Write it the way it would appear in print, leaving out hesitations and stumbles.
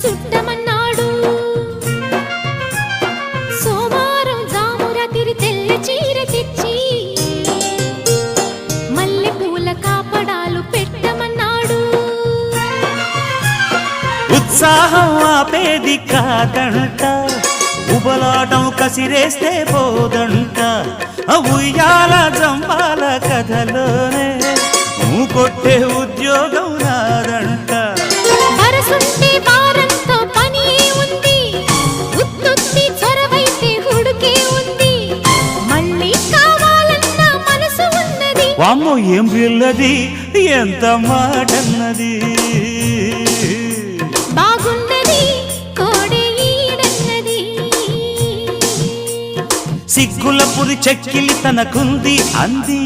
చుట్టమన్నాడు. సోమవారం జామురాతిరి తెల్ల చీర తెచ్చి మల్లె పూల కాపడాలు పెట్టమన్నాడు. ఉత్సాహం ఆపేది కాదంట, ఉబలాటం కసిరేస్తే పోదంట. ఉయ్యాల జంబాల కథలోనే కొట్టే ఉద్యోగం నాదంట. వరసుంటే వారంతో పని ఉంది, ఉత్తుత్తి చొరవైతే హుడుకే ఉంది. మళ్ళీ కావాలన్న మనసు ఉన్నది. వామ్మో ఏం పిల్లది, ఎంత మాటన్నది. బాగున్నది కోడే ఈడన్నది. సిగ్గుల పురి చెక్కిలి తనకుంది అంది.